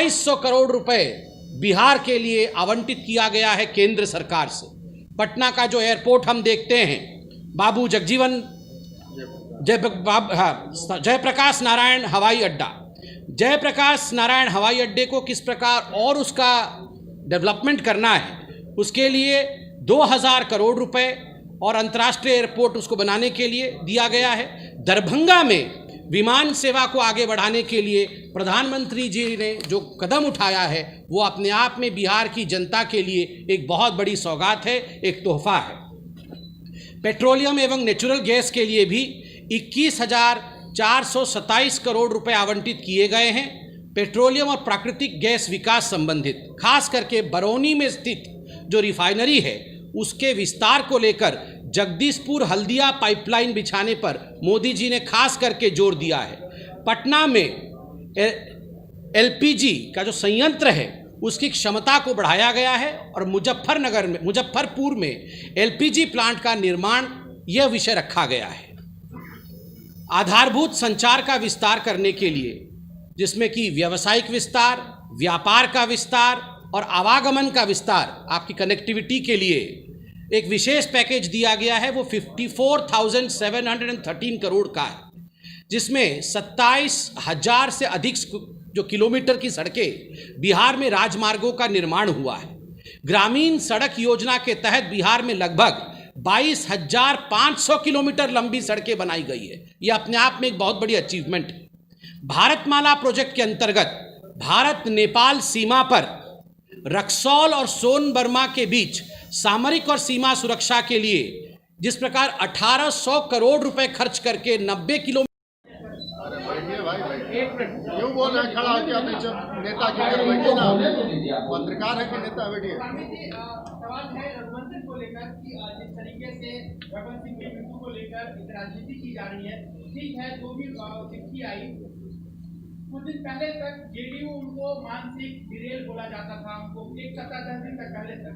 2700 करोड़ रुपए बिहार के लिए आवंटित किया गया है केंद्र सरकार से। पटना का जो एयरपोर्ट हम देखते हैं, बाबू जगजीवन जयप्रकाश नारायण हवाई अड्डा, जयप्रकाश नारायण हवाई अड्डे को किस प्रकार और उसका डेवलपमेंट करना है, उसके लिए 2000 करोड़ रुपए और अंतर्राष्ट्रीय एयरपोर्ट उसको बनाने के लिए दिया गया है। दरभंगा में विमान सेवा को आगे बढ़ाने के लिए प्रधानमंत्री जी ने जो कदम उठाया है वो अपने आप में बिहार की जनता के लिए एक बहुत बड़ी सौगात है, एक तोहफा है। पेट्रोलियम एवं नेचुरल गैस के लिए भी 21,427 करोड़ रुपए आवंटित किए गए हैं। पेट्रोलियम और प्राकृतिक गैस विकास संबंधित, खास करके बरौनी में स्थित जो रिफाइनरी है उसके विस्तार को लेकर जगदीशपुर हल्दिया पाइपलाइन बिछाने पर मोदी जी ने खास करके जोर दिया है। पटना में एलपीजी का जो संयंत्र है उसकी क्षमता को बढ़ाया गया है और मुजफ्फरपुर में एलपीजी प्लांट का निर्माण यह विषय रखा गया है। आधारभूत संचार का विस्तार करने के लिए, जिसमें कि व्यावसायिक विस्तार, व्यापार का विस्तार और आवागमन का विस्तार, आपकी कनेक्टिविटी के लिए एक विशेष पैकेज दिया गया है। वो 54,713 करोड़ का है, जिसमें 27,000 से अधिक जो किलोमीटर की सड़कें बिहार में राजमार्गों का निर्माण हुआ है। ग्रामीण सड़क योजना के तहत बिहार में लगभग 22,500 किलोमीटर लंबी सड़कें बनाई गई है। यह अपने आप में एक बहुत बड़ी अचीवमेंट है। भारतमाला प्रोजेक्ट के अंतर्गत भारत नेपाल सीमा पर रक्सौल और सोनबर्मा के बीच सामरिक और सीमा सुरक्षा के लिए जिस प्रकार 1800 करोड़ रुपए खर्च करके 90 किलोमीटर क्यों बोल रहे हैं? खड़ा होकर अपने नेता की तरफ बैठिए ना, पत्रकार है कि नेता बैठिए। सवाल है रघुवंश को लेकर कि जिस तरीके से रघुवंश सिंह की मृत्यु को लेकर राजनीति की जा रही है, ठीक है, जो भी चिट्ठी आई कुछ दिन पहले तक जेडीयू उनको मानसिक विरेल बोला जाता था, उनको एक सप्ताह 10 दिन तक पहले तक।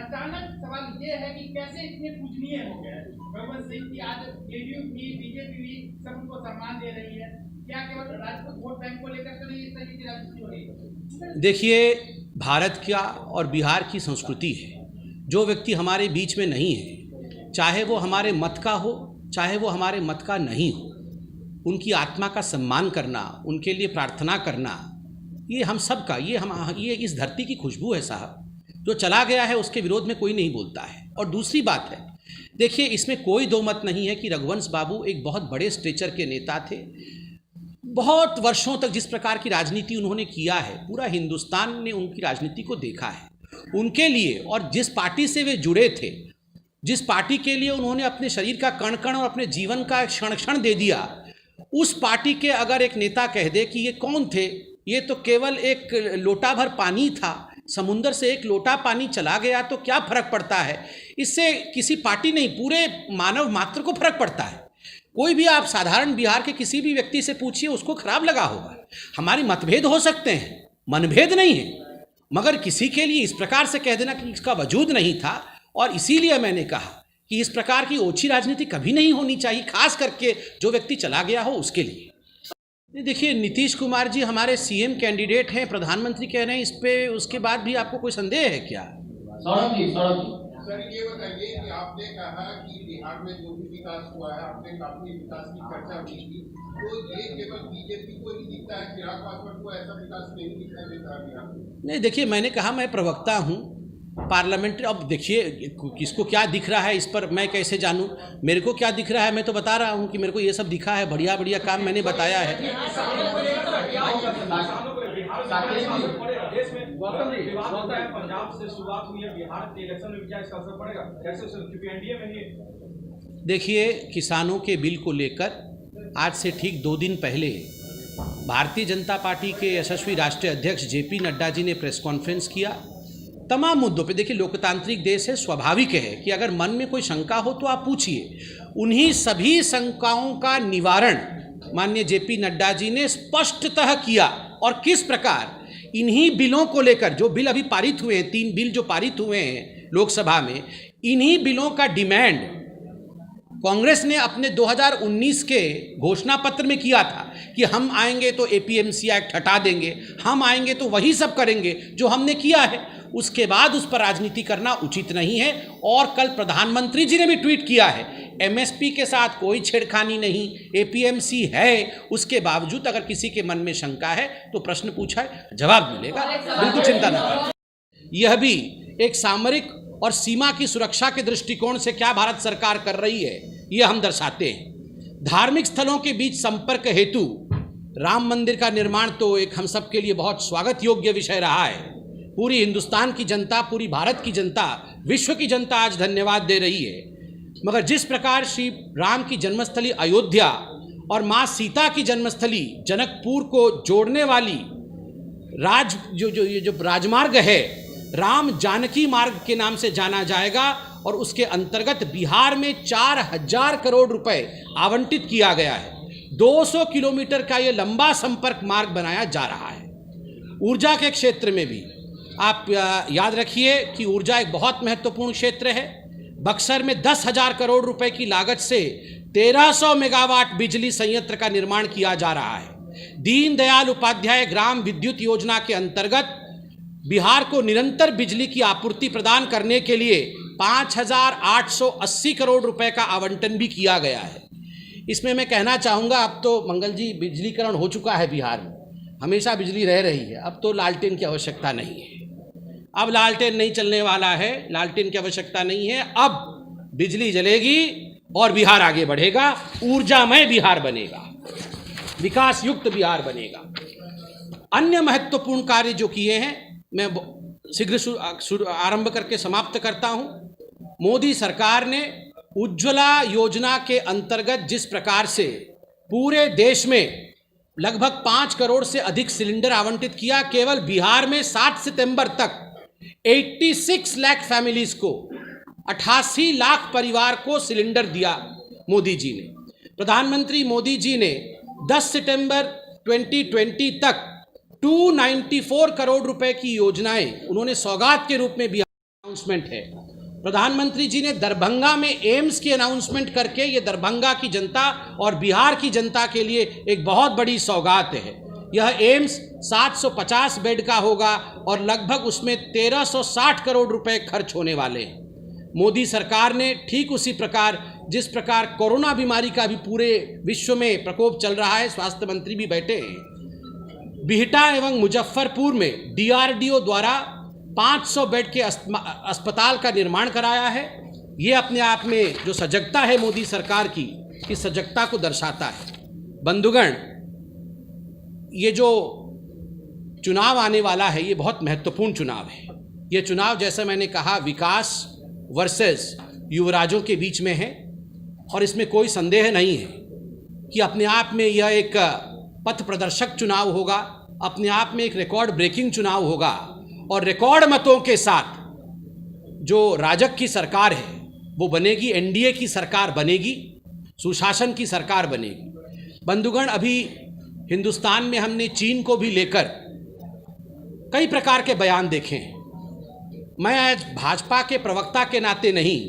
अचानक सवाल ये है कि कैसे इतने पूजनीय हो गए रघुवंश सिंह की, आज जेडीयू भी बीजेपी भी सब उनको सम्मान दे रही है। क्या केवल राजपूत वोट बैंक को लेकर तो नहीं इस तरह की राजनीति हो रही है? देखिए, भारत का और बिहार की संस्कृति है, जो व्यक्ति हमारे बीच में नहीं है, चाहे वो हमारे मत का हो चाहे वो हमारे मत का नहीं हो, उनकी आत्मा का सम्मान करना, उनके लिए प्रार्थना करना, ये हम सब का, ये इस धरती की खुशबू है साहब। जो चला गया है उसके विरोध में कोई नहीं बोलता है। और दूसरी बात है, देखिए, इसमें कोई दो मत नहीं है कि रघुवंश बाबू एक बहुत बड़े स्टेचर के नेता थे। बहुत वर्षों तक जिस प्रकार की राजनीति उन्होंने किया है, पूरा हिंदुस्तान ने उनकी राजनीति को देखा है। उनके लिए और जिस पार्टी से वे जुड़े थे, जिस पार्टी के लिए उन्होंने अपने शरीर का कण कण और अपने जीवन का क्षण क्षण दे दिया, उस पार्टी के अगर एक नेता कह दे कि ये कौन थे, ये तो केवल एक लोटा भर पानी था, समुंदर से एक लोटा पानी चला गया तो क्या फर्क पड़ता है, इससे किसी पार्टी नहीं पूरे मानव मात्र को फर्क पड़ता है। कोई भी आप साधारण बिहार के किसी भी व्यक्ति से पूछिए, उसको खराब लगा होगा। हमारी मतभेद हो सकते हैं, मनभेद नहीं है, मगर किसी के लिए इस प्रकार से कह देना कि इसका वजूद नहीं था, और इसीलिए मैंने कहा कि इस प्रकार की ओछी राजनीति कभी नहीं होनी चाहिए, खास करके जो व्यक्ति चला गया हो उसके लिए। देखिए, नीतीश कुमार जी हमारे सीएम कैंडिडेट हैं, प्रधानमंत्री कह रहे हैं, इस पे उसके बाद भी आपको कोई संदेह है क्या? सर, ये बताइए कि आपने कहा कि बिहार में जो भी विकास हुआ है, आपने काफी विकास की चर्चा की थी, तो ये केवल बीजेपी को ही दिखता है, चिराग पासवान को ऐसा विकास नहीं दिखाई देता बिहार में? नहीं, देखिए, मैंने कहा मैं प्रवक्ता हूँ पार्लियामेंट्री। अब देखिए, किसको क्या दिख रहा है इस पर मैं कैसे जानूं? मेरे को क्या दिख रहा है मैं तो बता रहा हूं कि मेरे को ये सब दिखा है, बढ़िया बढ़िया काम मैंने बताया है। देखिए, किसानों के बिल को लेकर आज से ठीक 2 दिन पहले भारतीय जनता पार्टी के यशस्वी राष्ट्रीय अध्यक्ष जेपी नड्डा जी ने प्रेस कॉन्फ्रेंस किया। तमाम मुद्दों पे, देखिए, लोकतांत्रिक देश है, स्वाभाविक है कि अगर मन में कोई शंका हो तो आप पूछिए। उन्हीं सभी शंकाओं का निवारण माननीय जेपी नड्डा जी ने स्पष्टतः किया। और किस प्रकार इन्हीं बिलों को लेकर, जो बिल अभी पारित हुए हैं, 3 बिल जो पारित हुए हैं लोकसभा में, इन्हीं बिलों का डिमांड कांग्रेस ने अपने 2019 के घोषणा पत्र में किया था कि हम आएंगे तो एपीएमसी एक्ट हटा देंगे, हम आएंगे तो वही सब करेंगे जो हमने किया है। उसके बाद उस पर राजनीति करना उचित नहीं है। और कल प्रधानमंत्री जी ने भी ट्वीट किया है, एमएसपी के साथ कोई छेड़खानी नहीं, एपीएमसी है। उसके बावजूद अगर किसी के मन में शंका है तो प्रश्न पूछा है, जवाब मिलेगा, बिल्कुल चिंता न करें। यह भी एक सामरिक और सीमा की सुरक्षा के दृष्टिकोण से क्या भारत सरकार कर रही है, यह हम दर्शाते हैं। धार्मिक स्थलों के बीच संपर्क हेतु राम मंदिर का निर्माण तो एक हम सब के लिए बहुत स्वागत योग्य विषय रहा है। पूरी हिंदुस्तान की जनता, पूरी भारत की जनता, विश्व की जनता आज धन्यवाद दे रही है। मगर जिस प्रकार श्री राम की जन्मस्थली अयोध्या और माँ सीता की जन्मस्थली जनकपुर को जोड़ने वाली जो राजमार्ग है, राम जानकी मार्ग के नाम से जाना जाएगा और उसके अंतर्गत बिहार में 4000 करोड़ रुपए आवंटित किया गया है। 200 किलोमीटर का ये लंबा संपर्क मार्ग बनाया जा रहा है। ऊर्जा के क्षेत्र में भी आप याद रखिए कि ऊर्जा एक बहुत महत्वपूर्ण क्षेत्र है। बक्सर में 10,000 करोड़ रुपए की लागत से 1300 मेगावाट बिजली संयंत्र का निर्माण किया जा रहा है। दीनदयाल उपाध्याय ग्राम विद्युत योजना के अंतर्गत बिहार को निरंतर बिजली की आपूर्ति प्रदान करने के लिए 5,880 करोड़ रुपए का आवंटन भी किया गया है। इसमें मैं कहना चाहूँगा, अब तो मंगल जी बिजलीकरण हो चुका है बिहार में, हमेशा बिजली रह रही है, अब तो लालटेन की आवश्यकता नहीं है। अब लालटेन नहीं चलने वाला है, लालटेन की आवश्यकता नहीं है। अब बिजली जलेगी और बिहार आगे बढ़ेगा, ऊर्जामय बिहार बनेगा, विकास युक्त बिहार बनेगा। अन्य महत्वपूर्ण कार्य जो किए हैं मैं शीघ्र आरंभ करके समाप्त करता हूं। मोदी सरकार ने उज्ज्वला योजना के अंतर्गत जिस प्रकार से पूरे देश में लगभग 5 करोड़ से अधिक सिलेंडर आवंटित किया, केवल बिहार में 7 सितंबर तक 86 लाख फैमिलीज को, 88 लाख परिवार को सिलेंडर दिया मोदी जी ने। प्रधानमंत्री मोदी जी ने 10 सितंबर 2020 तक 294 करोड़ रुपए की योजनाएं उन्होंने सौगात के रूप में भी अनाउंसमेंट है। प्रधानमंत्री जी ने दरभंगा में एम्स की अनाउंसमेंट करके ये दरभंगा की जनता और बिहार की जनता के लिए एक बहुत बड़ी सौगात है। यह एम्स 750 बेड का होगा और लगभग उसमें 1360 करोड़ रुपए खर्च होने वाले हैं। मोदी सरकार ने ठीक उसी प्रकार, जिस प्रकार कोरोना बीमारी का भी पूरे विश्व में प्रकोप चल रहा है, स्वास्थ्य मंत्री भी बैठे हैं, बिहटा एवं मुजफ्फरपुर में डीआरडीओ द्वारा 500 बेड के अस्पताल का निर्माण कराया है। ये अपने आप में जो सजगता है मोदी सरकार की, इस सजगता को दर्शाता है। बंधुगण, ये जो चुनाव आने वाला है, ये बहुत महत्वपूर्ण चुनाव है। ये चुनाव, जैसे मैंने कहा, विकास वर्सेस युवराजों के बीच में है और इसमें कोई संदेह नहीं है कि अपने आप में यह एक पथ प्रदर्शक चुनाव होगा, अपने आप में एक रिकॉर्ड ब्रेकिंग चुनाव होगा और रिकॉर्ड मतों के साथ जो राजग की सरकार है वो बनेगी, एनडीए की सरकार बनेगी, सुशासन की सरकार बनेगी। बंधुगण, अभी हिंदुस्तान में हमने चीन को भी लेकर कई प्रकार के बयान देखे हैं। मैं आज भाजपा के प्रवक्ता के नाते नहीं,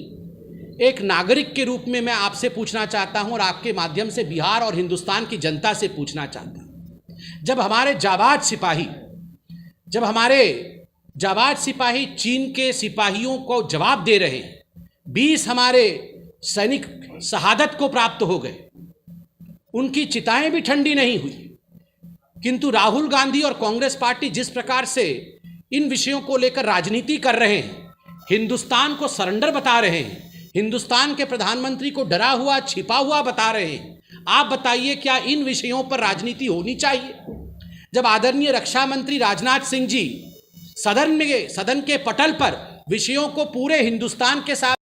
एक नागरिक के रूप में मैं आपसे पूछना चाहता हूं और आपके माध्यम से बिहार और हिंदुस्तान की जनता से पूछना चाहता हूं। जब हमारे जाबाज सिपाही चीन के सिपाहियों को जवाब दे रहे हैं, 20 हमारे सैनिक शहादत को प्राप्त हो गए, उनकी चिताएं भी ठंडी नहीं हुई, किंतु राहुल गांधी और कांग्रेस पार्टी जिस प्रकार से इन विषयों को लेकर राजनीति कर रहे हैं, हिंदुस्तान को सरेंडर बता रहे हैं, हिंदुस्तान के प्रधानमंत्री को डरा हुआ छिपा हुआ बता रहे हैं, आप बताइए क्या इन विषयों पर राजनीति होनी चाहिए? जब आदरणीय रक्षा मंत्री राजनाथ सिंह जी सदन के पटल पर विषयों को पूरे हिंदुस्तान के साथ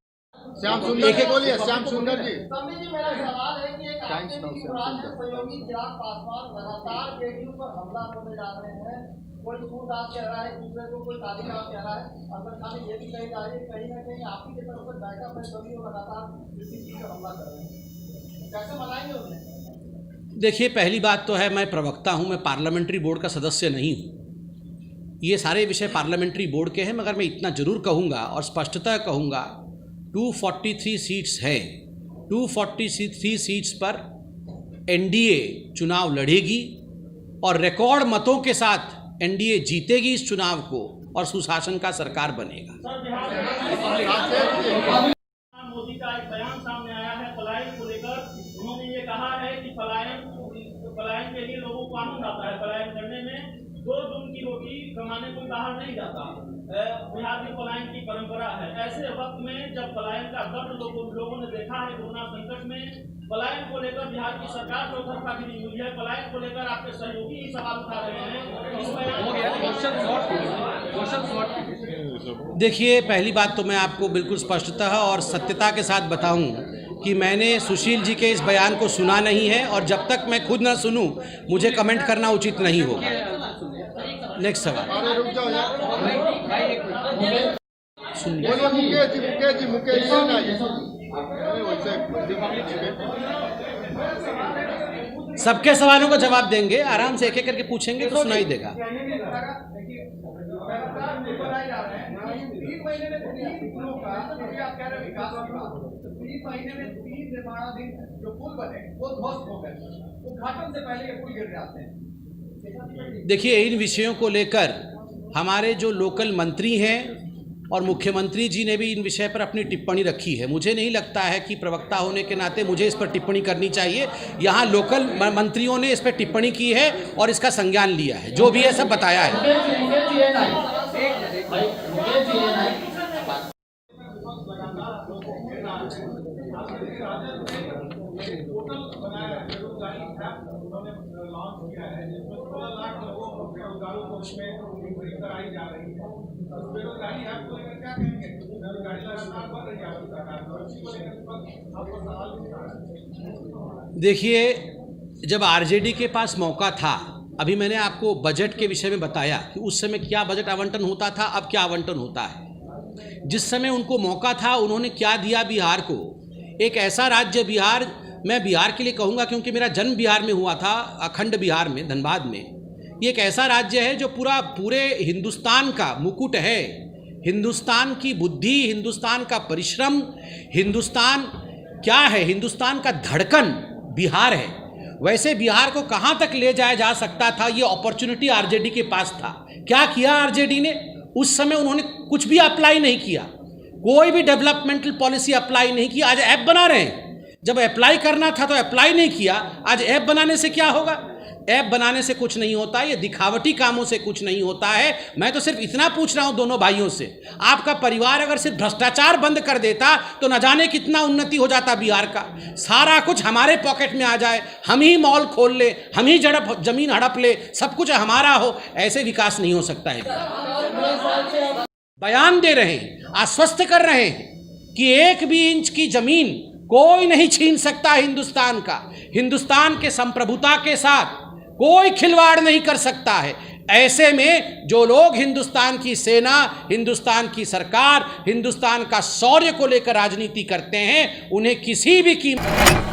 श्याम सुंदर जी बोलिए, श्याम सुंदर जी। मेरा सवाल है कि एक आरजेडी के सहयोगी चिराग पासवान लगातार जेडीयू पर हमला होने जा रहे हैं। कोई सूरदास कह रहा है, दूसरे को कोई कालीराम कह रहा है, अंदर खाली ये भी कही जा रही है कहीं ना कहीं आप ही की तरफ से बैकअप है, सभी लोग लगातार इसी चीज पर हमला कर रहे हैं, कैसे मनाएंगे उन्हें? देखिए, पहली बात तो है, मैं प्रवक्ता हूं, मैं पार्लियामेंट्री बोर्ड का सदस्य नहीं हूं। ये सारे विषय पार्लियामेंट्री बोर्ड के हैं, मगर मैं इतना जरूर कहूँगा और स्पष्टतः कहूँगा, 243 सीट्स है 243 सीट्स पर एनडीए चुनाव लड़ेगी और रिकॉर्ड मतों के साथ एनडीए जीतेगी इस चुनाव को और सुशासन का सरकार बनेगा। मोदी का एक बयान सामने आया है पलायन को लेकर। उन्होंने ये कहा है कि पलायन के लिए लोगों को आनंद आता है। पलायन करने में 2 जून की रोटी कमाने कोई बाहर नहीं जाता। बिहार में पलायन की परंपरा है। ऐसे वक्त में जब पलायन का दर्द लोगों ने देखा है कोरोना संकट में, पलायन को लेकर बिहार की सरकार को तरफा गिरी हुई है। पलायन को लेकर आपके सहयोगी ही सवाल उठा रहे हैं। देखिए, पहली बात तो मैं आपको बिल्कुल स्पष्टतः और सत्यता के साथ बताऊं कि मैंने सुशील जी के इस बयान को सुना नहीं है और जब तक मैं खुद ना सुनूं मुझे कमेंट करना उचित नहीं होगा। नेक्स्ट सवाल। सबके सवालों का जवाब देंगे, आराम से एक एक करके पूछेंगे तो सुनाई देगा। देखिए, इन विषयों को लेकर हमारे जो लोकल मंत्री हैं और मुख्यमंत्री जी ने भी इन विषय पर अपनी टिप्पणी रखी है। मुझे नहीं लगता है कि प्रवक्ता होने के नाते मुझे इस पर टिप्पणी करनी चाहिए। यहाँ लोकल मंत्रियों ने इस पर टिप्पणी की है और इसका संज्ञान लिया है, जो भी है सब बताया है। देखिए, जब आरजेडी के पास मौका था, अभी मैंने आपको बजट के विषय में बताया कि उस समय क्या बजट आवंटन होता था, अब क्या आवंटन होता है। जिस समय उनको मौका था उन्होंने क्या दिया बिहार को। एक ऐसा राज्य बिहार, मैं बिहार के लिए कहूँगा क्योंकि मेरा जन्म बिहार में हुआ था, अखंड बिहार में, धनबाद में। ये एक ऐसा राज्य है जो पूरे हिंदुस्तान का मुकुट है। हिंदुस्तान की बुद्धि, हिंदुस्तान का परिश्रम, हिंदुस्तान क्या है, हिंदुस्तान का धड़कन बिहार है। वैसे बिहार को कहाँ तक ले जाया जा सकता था, ये अपॉर्चुनिटी आरजेडी के पास था। क्या किया आरजेडी ने? उस समय उन्होंने कुछ भी अप्लाई नहीं किया, कोई भी डेवलपमेंटल पॉलिसी अप्लाई नहीं की। आज ऐप बना रहे हैं। जब अप्लाई करना था तो अप्लाई नहीं किया। आज ऐप बनाने से क्या होगा? ऐप बनाने से कुछ नहीं होता, ये दिखावटी कामों से कुछ नहीं होता है। मैं तो सिर्फ इतना पूछ रहा हूं दोनों भाइयों से, आपका परिवार अगर सिर्फ भ्रष्टाचार बंद कर देता तो न जाने कितना उन्नति हो जाता बिहार का। सारा कुछ हमारे पॉकेट में आ जाए, हम ही मॉल खोल ले, हम ही जमीन हड़प ले, सब कुछ हमारा हो, ऐसे विकास नहीं हो सकता है। बयान दे रहे हैं, आश्वस्त कर रहे हैं कि 1 भी इंच की जमीन कोई नहीं छीन सकता हिंदुस्तान का। हिंदुस्तान के संप्रभुता के साथ कोई खिलवाड़ नहीं कर सकता है। ऐसे में जो लोग हिंदुस्तान की सेना, हिंदुस्तान की सरकार, हिंदुस्तान का शौर्य को लेकर राजनीति करते हैं, उन्हें किसी भी कीमत